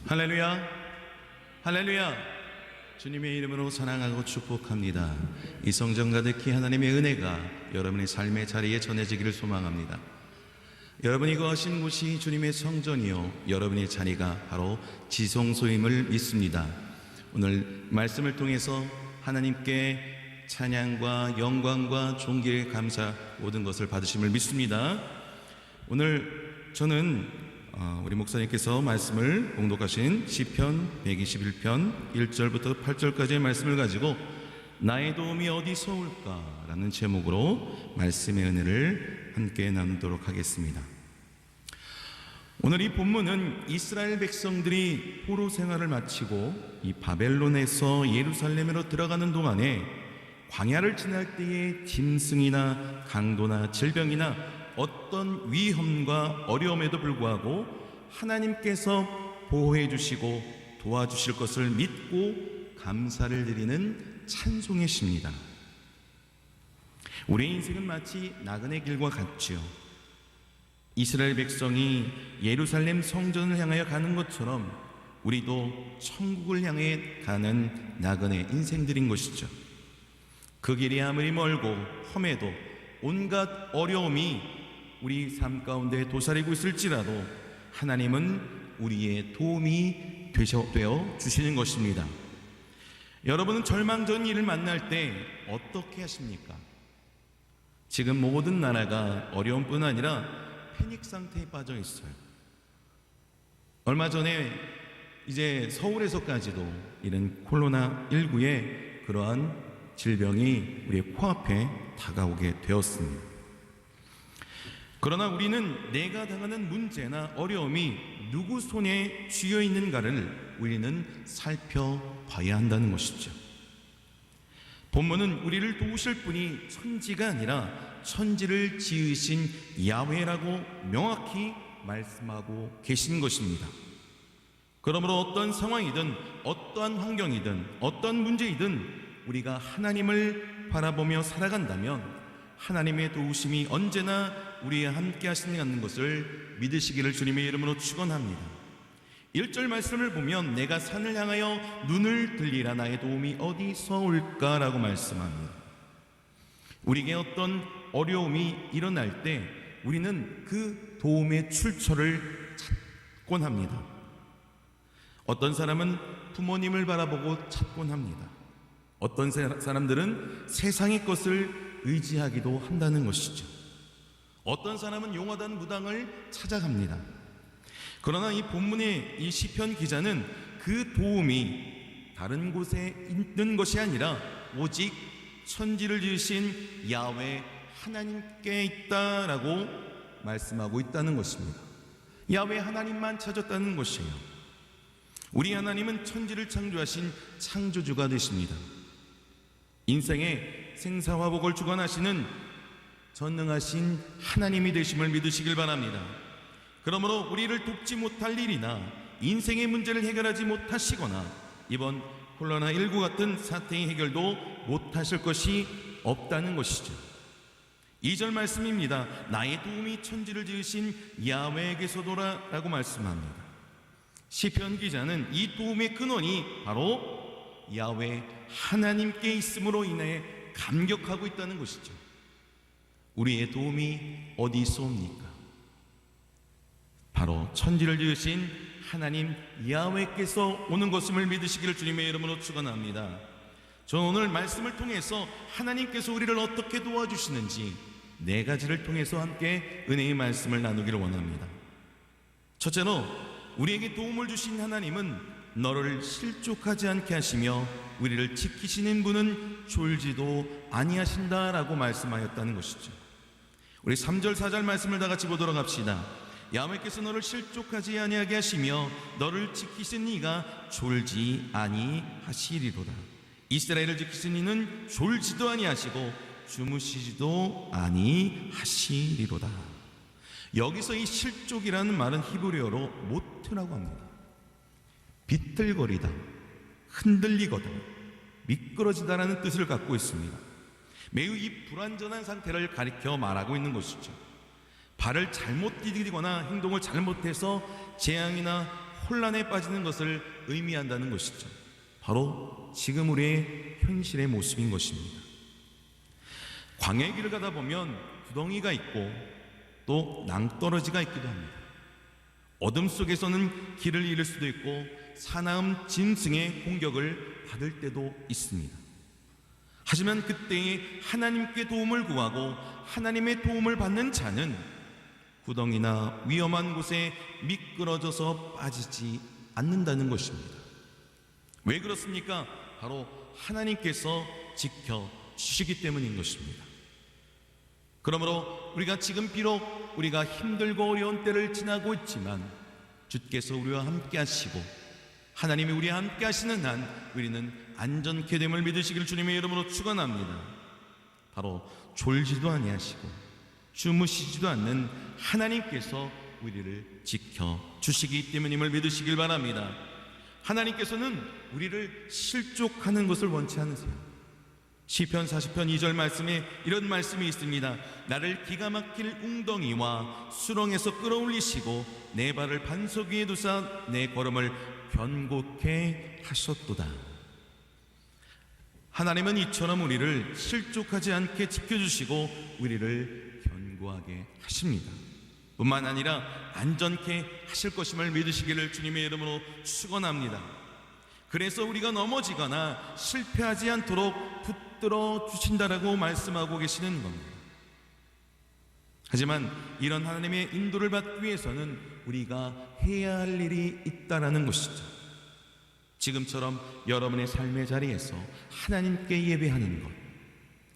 할렐루야, 할렐루야. 주님의 이름으로 사랑하고 축복합니다. 이 성전 가득히 하나님의 은혜가 여러분의 삶의 자리에 전해지기를 소망합니다. 여러분이 거하신 곳이 주님의 성전이요, 여러분의 자리가 바로 지성소임을 믿습니다. 오늘 말씀을 통해서 하나님께 찬양과 영광과 존귀의 감사 모든 것을 받으심을 믿습니다. 오늘 저는 우리 목사님께서 말씀을 봉독하신 시편 121편 1절부터 8절까지의 말씀을 가지고 나의 도움이 어디서 올까? 라는 제목으로 말씀의 은혜를 함께 나누도록 하겠습니다. 오늘 이 본문은 이스라엘 백성들이 포로 생활을 마치고 이 바벨론에서 예루살렘으로 들어가는 동안에 광야를 지날 때의 짐승이나 강도나 질병이나 어떤 위험과 어려움에도 불구하고 하나님께서 보호해 주시고 도와주실 것을 믿고 감사를 드리는 찬송의 시입니다. 우리의 인생은 마치 나그네 길과 같지요. 이스라엘 백성이 예루살렘 성전을 향하여 가는 것처럼 우리도 천국을 향해 가는 나그네 인생들인 것이죠. 그 길이 아무리 멀고 험해도 온갖 어려움이 우리 삶 가운데 도사리고 있을지라도 하나님은 우리의 도움이 되어 주시는 것입니다. 여러분은 절망적인 일을 만날 때 어떻게 하십니까? 지금 모든 나라가 어려움뿐 아니라 패닉 상태에 빠져 있어요. 얼마 전에 이제 서울에서까지도 이런 코로나19의 그러한 질병이 우리의 코앞에 다가오게 되었습니다. 그러나 우리는 내가 당하는 문제나 어려움이 누구 손에 쥐어 있는가를 우리는 살펴봐야 한다는 것이죠. 본문은 우리를 도우실 분이 천지가 아니라 천지를 지으신 야훼라고 명확히 말씀하고 계신 것입니다. 그러므로 어떤 상황이든 어떠한 환경이든 어떤 문제이든 우리가 하나님을 바라보며 살아간다면 하나님의 도우심이 언제나 우리와 함께 하시는 것을 믿으시기를 주님의 이름으로 축원합니다. 1절 말씀을 보면 내가 산을 향하여 눈을 들리라 나의 도움이 어디서 올까라고 말씀합니다. 우리에게 어떤 어려움이 일어날 때 우리는 그 도움의 출처를 찾곤 합니다. 어떤 사람은 부모님을 바라보고 찾곤 합니다. 어떤 사람들은 세상의 것을 의지하기도 한다는 것이죠. 어떤 사람은 용하다는 무당을 찾아갑니다. 그러나 이 본문의 이 시편 기자는 그 도움이 다른 곳에 있는 것이 아니라 오직 천지를 지으신 야훼 하나님께 있다라고 말씀하고 있다는 것입니다. 야훼 하나님만 찾았다는 것이에요. 우리 하나님은 천지를 창조하신 창조주가 되십니다. 인생의 생사화복을 주관하시는 전능하신 하나님이 되심을 믿으시길 바랍니다. 그러므로 우리를 돕지 못할 일이나 인생의 문제를 해결하지 못하시거나 이번 코로나19 같은 사태의 해결도 못하실 것이 없다는 것이죠. 2절 말씀입니다. 나의 도움이 천지를 지으신 야훼에게서도라 라고 말씀합니다. 시편 기자는 이 도움의 근원이 바로 야훼 하나님께 있음으로 인해 감격하고 있다는 것이죠. 우리의 도움이 어디서 옵니까? 바로 천지를 지으신 하나님 야훼께서 오는 것임을 믿으시기를 주님의 이름으로 축원합니다. 저는 오늘 말씀을 통해서 하나님께서 우리를 어떻게 도와주시는지 네 가지를 통해서 함께 은혜의 말씀을 나누기를 원합니다. 첫째로 우리에게 도움을 주신 하나님은 너를 실족하지 않게 하시며 우리를 지키시는 분은 졸지도 아니하신다라고 말씀하였다는 것이죠. 우리 3절 4절 말씀을 다 같이 보도록 합시다. 야훼께서 너를 실족하지 아니하게 하시며 너를 지키신 이가 졸지 아니하시리로다. 이스라엘을 지키신 이는 졸지도 아니하시고 주무시지도 아니하시리로다. 여기서 이 실족이라는 말은 히브리어로 모트라고 합니다. 비틀거리다, 흔들리거든, 미끄러지다라는 뜻을 갖고 있습니다. 매우 이 불완전한 상태를 가리켜 말하고 있는 것이죠. 발을 잘못 디디거나 행동을 잘못해서 재앙이나 혼란에 빠지는 것을 의미한다는 것이죠. 바로 지금 우리의 현실의 모습인 것입니다. 광야의 길을 가다 보면 구덩이가 있고 또 낭떠러지가 있기도 합니다. 어둠 속에서는 길을 잃을 수도 있고 사나움 짐승의 공격을 받을 때도 있습니다. 하지만 그때에 하나님께 도움을 구하고 하나님의 도움을 받는 자는 구덩이나 위험한 곳에 미끄러져서 빠지지 않는다는 것입니다. 왜 그렇습니까? 바로 하나님께서 지켜주시기 때문인 것입니다. 그러므로 우리가 지금 비록 우리가 힘들고 어려운 때를 지나고 있지만 주께서 우리와 함께 하시고 하나님이 우리와 함께 하시는 한 우리는 안전케 됨을 믿으시길 주님의 이름으로 축원합니다. 바로 졸지도 아니하시고 주무시지도 않는 하나님께서 우리를 지켜주시기 때문임을 믿으시길 바랍니다. 하나님께서는 우리를 실족하는 것을 원치 않으세요. 시편 40편 2절 말씀에 이런 말씀이 있습니다. 나를 기가 막힐 웅덩이와 수렁에서 끌어올리시고 내 발을 반석 위에 두사 내 걸음을 견고케 하셨도다. 하나님은 이처럼 우리를 실족하지 않게 지켜주시고 우리를 견고하게 하십니다. 뿐만 아니라 안전케 하실 것임을 믿으시기를 주님의 이름으로 축원합니다. 그래서 우리가 넘어지거나 실패하지 않도록 붙들어 주신다라고 말씀하고 계시는 겁니다. 하지만 이런 하나님의 인도를 받기 위해서는 우리가 해야 할 일이 있다라는 것이죠. 지금처럼 여러분의 삶의 자리에서 하나님께 예배하는 것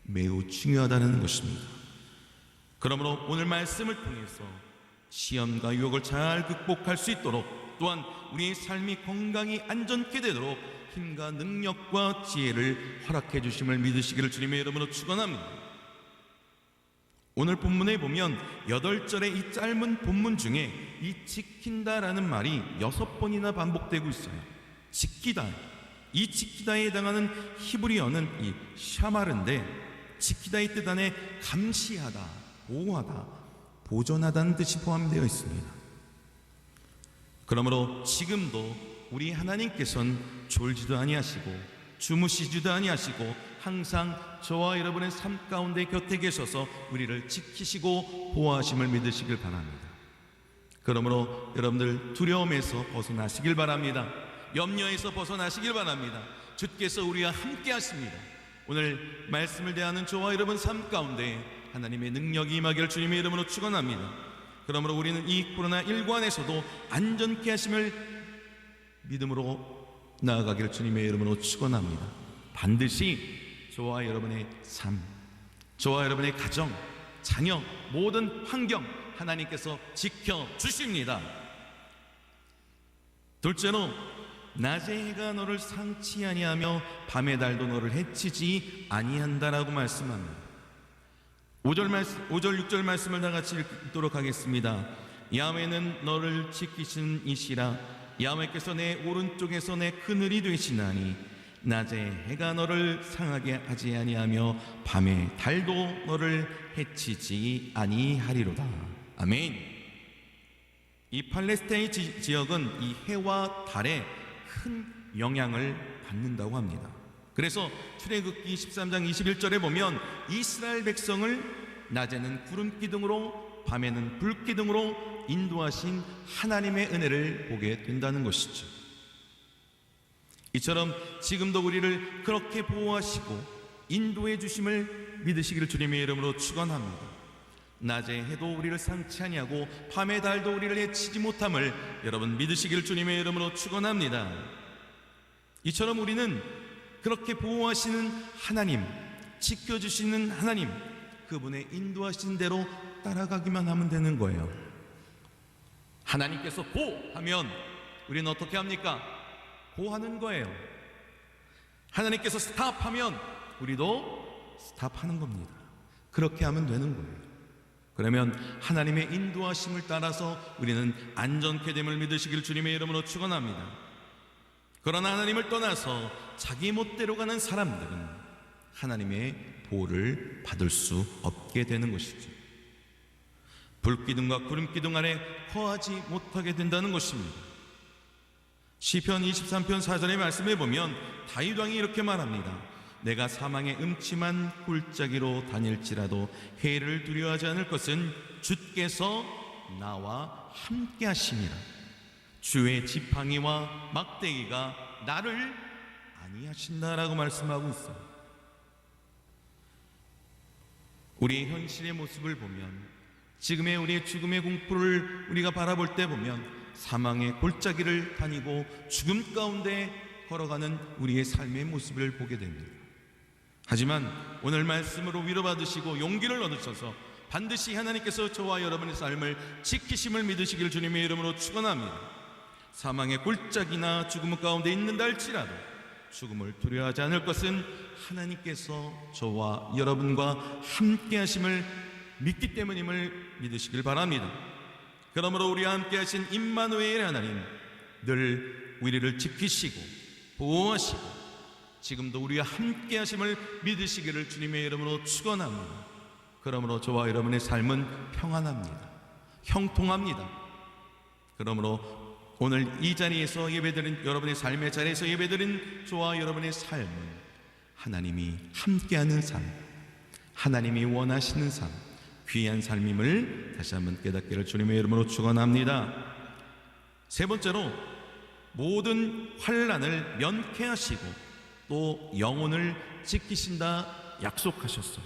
매우 중요하다는 것입니다. 그러므로 오늘 말씀을 통해서 시험과 유혹을 잘 극복할 수 있도록 또한 우리의 삶이 건강히 안전케 되도록 힘과 능력과 지혜를 허락해 주심을 믿으시기를 주님의 이름으로 축원합니다. 오늘 본문에 보면 8절의 이 짧은 본문 중에 이 지킨다라는 말이 6번이나 반복되고 있어요. 지키다. 이 지키다에 해당하는 히브리어는 이 샤말인데 지키다의 뜻 안에 감시하다, 보호하다, 보존하다는 뜻이 포함되어 있습니다. 그러므로 지금도 우리 하나님께서는 졸지도 아니하시고 주무시지도 아니하시고 항상 저와 여러분의 삶 가운데 곁에 계셔서 우리를 지키시고 보호하심을 믿으시길 바랍니다. 그러므로 여러분들 두려움에서 벗어나시길 바랍니다. 염려에서 벗어나시길 바랍니다. 주께서 우리와 함께 하십니다. 오늘 말씀을 대하는 저와 여러분 삶 가운데 하나님의 능력이 임하기를 주님의 이름으로 축원합니다. 그러므로 우리는 이 코로나19 안에서도 안전케 하심을 믿음으로 나아가기를 주님의 이름으로 축원합니다. 반드시 저와 여러분의 삶, 저와 여러분의 가정, 자녀, 모든 환경 하나님께서 지켜주십니다. 둘째로 낮의 해가 너를 상치 아니하며 밤의 달도 너를 해치지 아니한다라고 말씀합니다. 5절 6절 말씀을 다 같이 읽도록 하겠습니다. 야훼는 너를 지키시는 이시라. 야훼께서 내 오른쪽에서 내 그늘이 되시나니 낮에 해가 너를 상하게 하지 아니하며 밤에 달도 너를 해치지 아니하리로다. 아멘. 이 팔레스타인 지역은 이 해와 달에 큰 영향을 받는다고 합니다. 그래서 출애굽기 13장 21절에 보면 이스라엘 백성을 낮에는 구름 기둥으로 밤에는 불 기둥으로 인도하신 하나님의 은혜를 보게 된다는 것이죠. 이처럼 지금도 우리를 그렇게 보호하시고 인도해 주심을 믿으시기를 주님의 이름으로 축원합니다. 낮에 해도 우리를 상치 아니하고 밤의 달도 우리를 해치지 못함을 여러분 믿으시기를 주님의 이름으로 축원합니다. 이처럼 우리는 그렇게 보호하시는 하나님, 지켜주시는 하나님, 그분의 인도하신 대로 따라가기만 하면 되는 거예요. 하나님께서 고! 하면 우리는 어떻게 합니까? 고 하는 거예요. 하나님께서 스탑 하면 우리도 스탑 하는 겁니다. 그렇게 하면 되는 거예요. 그러면 하나님의 인도하심을 따라서 우리는 안전케 됨을 믿으시길 주님의 이름으로 축원합니다. 그러나 하나님을 떠나서 자기 멋대로 가는 사람들은 하나님의 보호를 받을 수 없게 되는 것이죠. 불기둥과 구름기둥 아래 거하지 못하게 된다는 것입니다. 시편 23편 4절의 말씀에 보면 다윗 왕이 이렇게 말합니다. 내가 사망의 음침한 골짜기로 다닐지라도 해를 두려워하지 않을 것은 주께서 나와 함께 하심이라. 주의 지팡이와 막대기가 나를 안위하신다라고 말씀하고 있어요. 우리의 현실의 모습을 보면, 지금의 우리의 죽음의 공포를 우리가 바라볼 때 보면 사망의 골짜기를 다니고 죽음 가운데 걸어가는 우리의 삶의 모습을 보게 됩니다. 하지만 오늘 말씀으로 위로받으시고 용기를 얻으셔서 반드시 하나님께서 저와 여러분의 삶을 지키심을 믿으시길 주님의 이름으로 축원합니다. 사망의 골짜기나 죽음 가운데 있는다 할지라도 죽음을 두려워하지 않을 것은 하나님께서 저와 여러분과 함께 하심을 믿기 때문임을 믿으시길 바랍니다. 그러므로 우리와 함께 하신 임마누엘의 하나님, 늘 우리를 지키시고 보호하시고 지금도 우리와 함께 하심을 믿으시기를 주님의 이름으로 축원합니다. 그러므로 저와 여러분의 삶은 평안합니다. 형통합니다. 그러므로 오늘 이 자리에서 예배드린, 여러분의 삶의 자리에서 예배드린 저와 여러분의 삶은 하나님이 함께하는 삶, 하나님이 원하시는 삶, 귀한 삶임을 다시 한번 깨닫기를 주님의 이름으로 축원합니다. 세 번째로, 모든 환난을 면케하시고 또 영혼을 지키신다 약속하셨어요.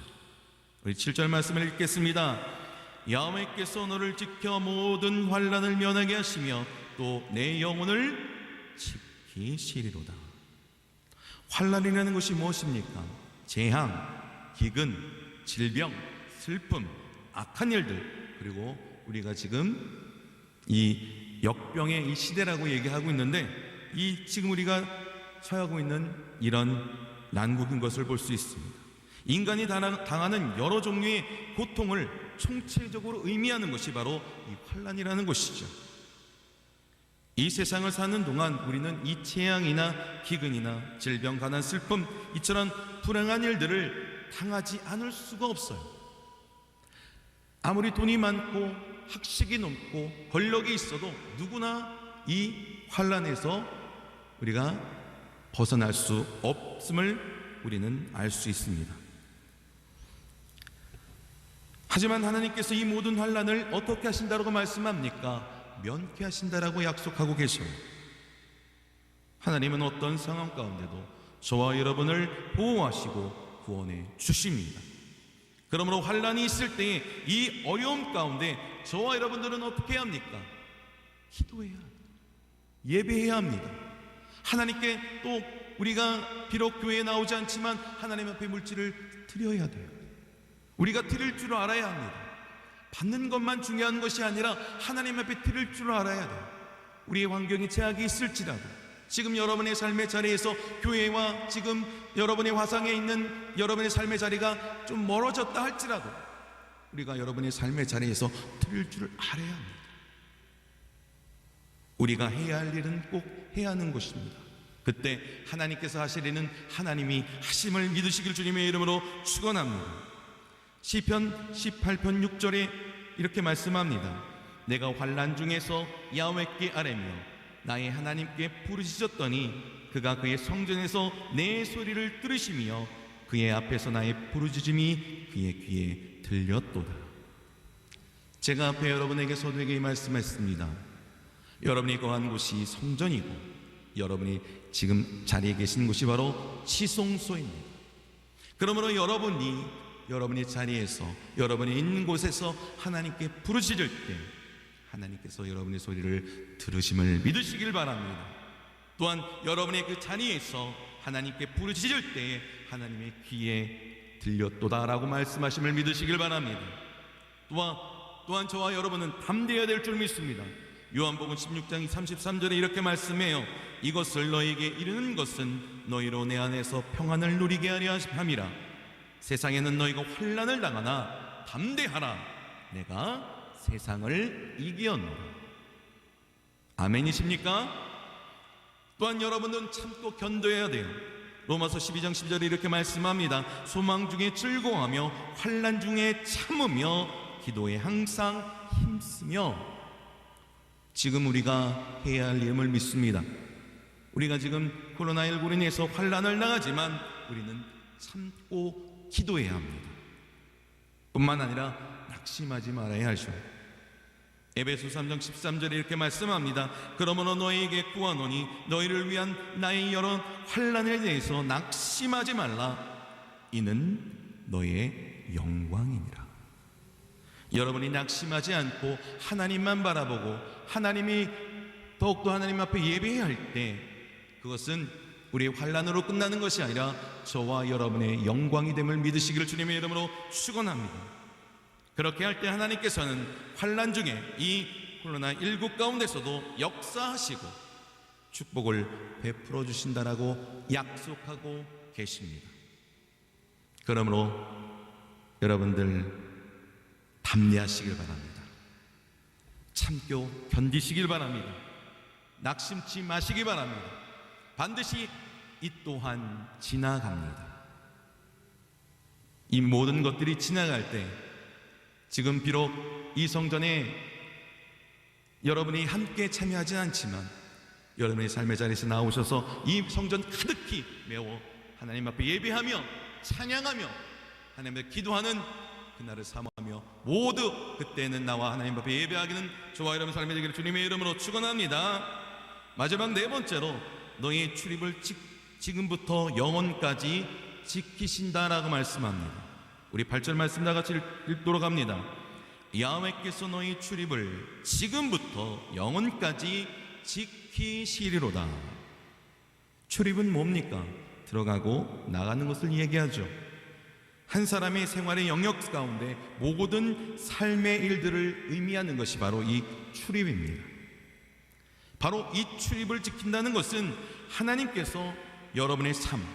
우리 7절 말씀을 읽겠습니다. 야훼께서 너를 지켜 모든 환난을 면하게 하시며 또 내 영혼을 지키시리로다. 환난이라는 것이 무엇입니까? 재앙, 기근, 질병, 슬픔, 악한 일들, 그리고 우리가 지금 이 역병의 이 시대라고 얘기하고 있는데, 이 지금 우리가 처하고 있는 이런 난국인 것을 볼 수 있습니다. 인간이 당하는 여러 종류의 고통을 총체적으로 의미하는 것이 바로 이 환난이라는 것이죠. 이 세상을 사는 동안 우리는 이 재앙이나 기근이나 질병, 가난, 슬픔, 이처럼 불행한 일들을 당하지 않을 수가 없어요. 아무리 돈이 많고 학식이 높고 권력이 있어도 누구나 이 환난에서 우리가 벗어날 수 없음을 우리는 알 수 있습니다. 하지만 하나님께서 이 모든 환난을 어떻게 하신다고 말씀합니까? 면케하신다라고 약속하고 계셔요. 하나님은 어떤 상황 가운데도 저와 여러분을 보호하시고 구원해 주십니다. 그러므로 환난이 있을 때에 이 어려움 가운데 저와 여러분들은 어떻게 해야 합니까? 기도해야 합니다. 예배해야 합니다. 하나님께 또 우리가 비록 교회에 나오지 않지만 하나님 앞에 물질을 드려야 돼요. 우리가 드릴 줄 알아야 합니다. 받는 것만 중요한 것이 아니라 하나님 앞에 드릴 줄 알아야 돼요. 우리의 환경에 제약이 있을지라도, 지금 여러분의 삶의 자리에서 교회와 지금 여러분의 화상에 있는 여러분의 삶의 자리가 좀 멀어졌다 할지라도 우리가 여러분의 삶의 자리에서 드릴 줄 알아야 합니다. 우리가 해야 할 일은 꼭 해야 하는 것입니다. 그때 하나님께서 하시리는 하나님이 하심을 믿으시길 주님의 이름으로 축원합니다. 시편 18편 6절에 이렇게 말씀합니다. 내가 환난 중에서 야훼께 아뢰며 나의 하나님께 부르짖었더니 그가 그의 성전에서 내 소리를 들으시며 그의 앞에서 나의 부르짖음이 그의 귀에 들렸도다. 제가 앞에 여러분에게 서두에게 말씀했습니다. 여러분이 거한 곳이 성전이고 여러분이 지금 자리에 계신 곳이 바로 지성소입니다. 그러므로 여러분의 자리에서, 여러분이 있는 곳에서 하나님께 부르짖을 때 하나님께서 여러분의 소리를 들으심을 믿으시길 바랍니다. 또한 여러분의 그 자리에서 하나님께 부르짖을 때에 하나님의 귀에 들렸도다라고 말씀하심을 믿으시길 바랍니다. 또한 저와 여러분은 담대해야 될 줄 믿습니다. 요한복음 16장 33절에 이렇게 말씀해요. 이것을 너희에게 이르는 것은 너희로 내 안에서 평안을 누리게 하려 함이라. 세상에는 너희가 환난을 당하나 담대하라. 내가 세상을 이기었노라. 아멘이십니까? 또한 여러분은 참고 견뎌야 돼요. 로마서 12장 10절에 이렇게 말씀합니다. 소망 중에 즐거워하며 환난 중에 참으며 기도에 항상 힘쓰며. 지금 우리가 해야 할 일을 믿습니다. 우리가 지금 코로나19로 인해서 환난을 당하지만 우리는 참고 기도해야 합니다. 뿐만 아니라 낙심하지 말아야 하죠. 에베소 3장 13절에 이렇게 말씀합니다. 그러므로 너희에게 구하노니 너희를 위한 나의 여러 환난에 대해서 낙심하지 말라. 이는 너의 영광이니라. 여러분이 낙심하지 않고 하나님만 바라보고 하나님이 더욱더 하나님 앞에 예배해야 할 때 그것은 우리의 환난으로 끝나는 것이 아니라 저와 여러분의 영광이 됨을 믿으시기를 주님의 이름으로 축원합니다. 그렇게 할 때 하나님께서는 환난 중에 이 코로나19 가운데서도 역사하시고 축복을 베풀어 주신다라고 약속하고 계십니다. 그러므로 여러분들 담대하시길 바랍니다. 참고 견디시길 바랍니다. 낙심치 마시기 바랍니다. 반드시 이 또한 지나갑니다. 이 모든 것들이 지나갈 때 지금 비록 이 성전에 여러분이 함께 참여하진 않지만 여러분의 삶의 자리에서 나오셔서 이 성전 가득히 메워 하나님 앞에 예배하며 찬양하며 하나님 앞에 기도하는 그날을 사모하며 모두 그때는 나와 하나님 앞에 예배하기는 저와 여러분 삶의 되기를 주님의 이름으로 축원합니다. 마지막 네 번째로 너희의 출입을 지금부터 영원까지 지키신다라고 말씀합니다. 우리 8절 말씀 다 같이 읽도록 합니다. 야훼께서 너희 출입을 지금부터 영원까지 지키시리로다. 출입은 뭡니까? 들어가고 나가는 것을 얘기하죠. 한 사람의 생활의 영역 가운데 모든 삶의 일들을 의미하는 것이 바로 이 출입입니다. 바로 이 출입을 지킨다는 것은 하나님께서 여러분의 삶,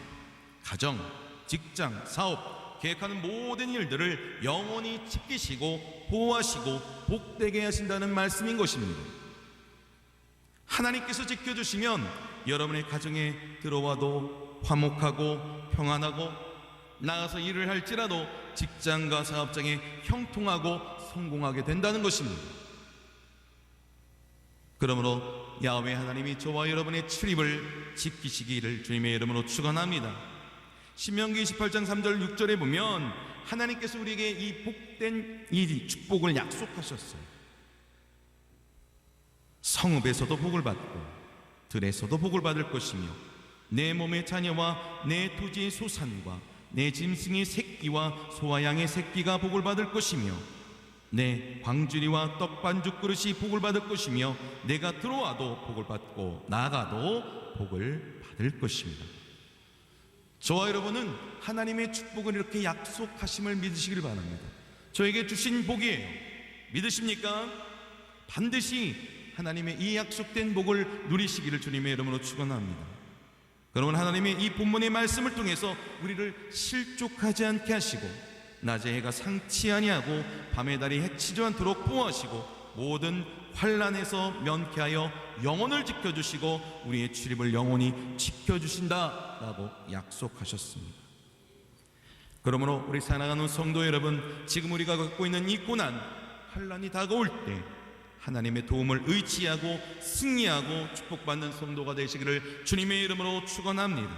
가정, 직장, 사업, 계획하는 모든 일들을 영원히 지키시고 보호하시고 복되게 하신다는 말씀인 것입니다. 하나님께서 지켜주시면 여러분의 가정에 들어와도 화목하고 평안하고 나가서 일을 할지라도 직장과 사업장에 형통하고 성공하게 된다는 것입니다. 그러므로 야훼 하나님이 저와 여러분의 출입을 지키시기를 주님의 이름으로 축원합니다. 신명기 28장 3절 6절에 보면 하나님께서 우리에게 이 복된 이 축복을 약속하셨어요. 성읍에서도 복을 받고 들에서도 복을 받을 것이며 내 몸의 자녀와 내 토지의 소산과 내 짐승의 새끼와 소와 양의 새끼가 복을 받을 것이며 내 광주리와 떡반죽 그릇이 복을 받을 것이며 내가 들어와도 복을 받고 나가도 복을 받을 것입니다. 저와 여러분은 하나님의 축복을 이렇게 약속하심을 믿으시길 바랍니다. 저에게 주신 복이에요. 믿으십니까? 반드시 하나님의 이 약속된 복을 누리시기를 주님의 이름으로 축원합니다. 그러면 하나님의 이 본문의 말씀을 통해서 우리를 실족하지 않게 하시고 낮에 해가 상치 아니하고 밤에 달이 해치지 않도록 보호하시고 모든 환난에서 면케하여 영혼을 지켜주시고 우리의 출입을 영원히 지켜주신다라고 약속하셨습니다. 그러므로 우리 사랑하는 성도 여러분, 지금 우리가 갖고 있는 이 고난, 환난이 다가올 때 하나님의 도움을 의지하고 승리하고 축복받는 성도가 되시기를 주님의 이름으로 축원합니다.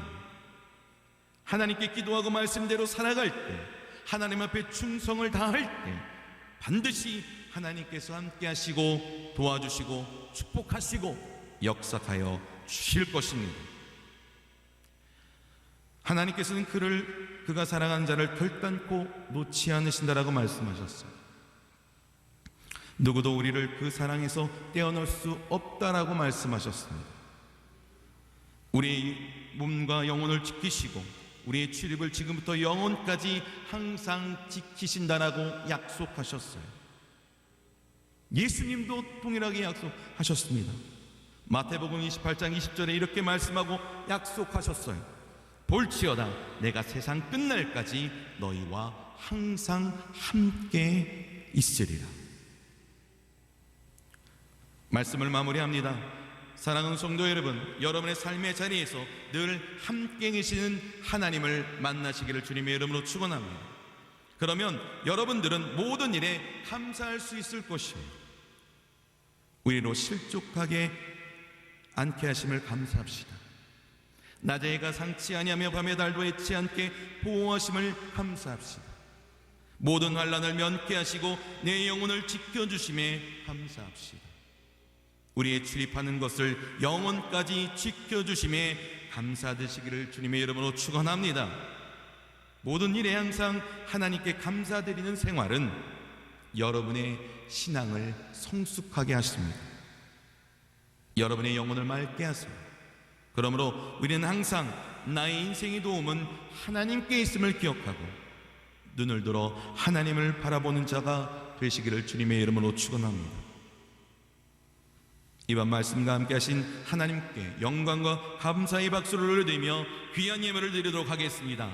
하나님께 기도하고 말씀대로 살아갈 때, 하나님 앞에 충성을 다할 때 반드시 하나님께서 함께 하시고 도와주시고 축복하시고 역사하여 주실 것입니다. 하나님께서는 그가 사랑하는 자를 결단코 놓지 않으신다라고 말씀하셨어요. 누구도 우리를 그 사랑에서 떼어놓을 수 없다라고 말씀하셨습니다. 우리의 몸과 영혼을 지키시고 우리의 출입을 지금부터 영원까지 항상 지키신다라고 약속하셨어요. 예수님도 동일하게 약속하셨습니다. 마태복음 28장 20절에 이렇게 말씀하고 약속하셨어요. 볼지어다 내가 세상 끝날까지 너희와 항상 함께 있으리라. 말씀을 마무리합니다. 사랑하는 성도 여러분, 여러분의 삶의 자리에서 늘 함께 계시는 하나님을 만나시기를 주님의 이름으로 축원합니다. 그러면 여러분들은 모든 일에 감사할 수 있을 것입니다. 우리로 실족하게 않게 하심을 감사합시다. 낮에 해가 상치 아니하며 밤에 달도 해치 않게 보호하심을 감사합시다. 모든 환난을 면케하시고 내 영혼을 지켜주심에 감사합시다. 우리의 출입하는 것을 영원까지 지켜주심에 감사되시기를 주님의 이름으로 축원합니다. 모든 일에 항상 하나님께 감사드리는 생활은 여러분의 신앙을 성숙하게 하십니다. 여러분의 영혼을 맑게 하십니다. 그러므로 우리는 항상 나의 인생의 도움은 하나님께 있음을 기억하고 눈을 들어 하나님을 바라보는 자가 되시기를 주님의 이름으로 축원합니다. 이번 말씀과 함께 하신 하나님께 영광과 감사의 박수를 올려드리며 귀한 예물을 드리도록 하겠습니다.